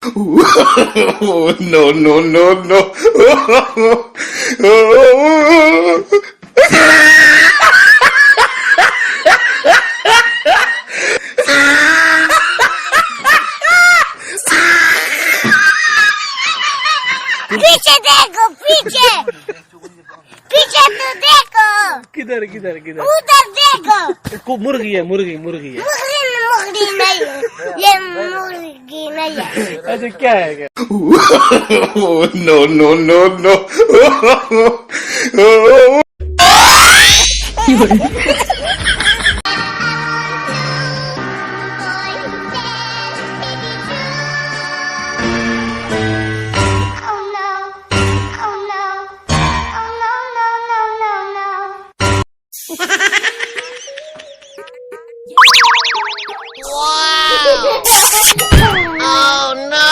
No, no, no, no. पीछे देखो, पीछे पीछे तो देखो। किधर किधर किधर? उधर देखो। मुर्गी है, मुर्गी मुर्गी है। मुर्गी नहीं है, ये मुर्गी नहीं है। अच्छा क्या है क्या? No, no, no, no. Oh no!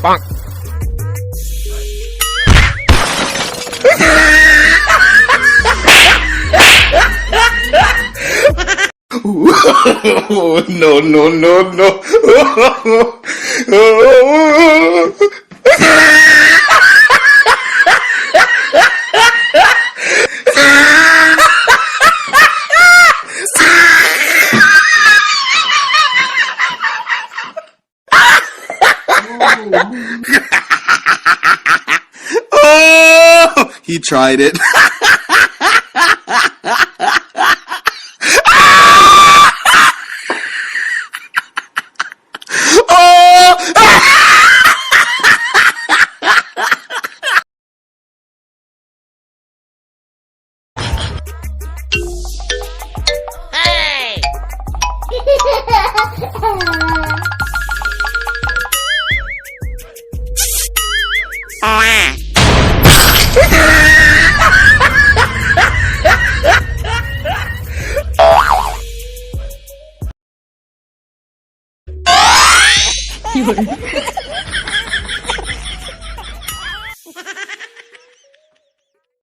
Bonk. No, no, no, no. Oh, he tried it. Hey! You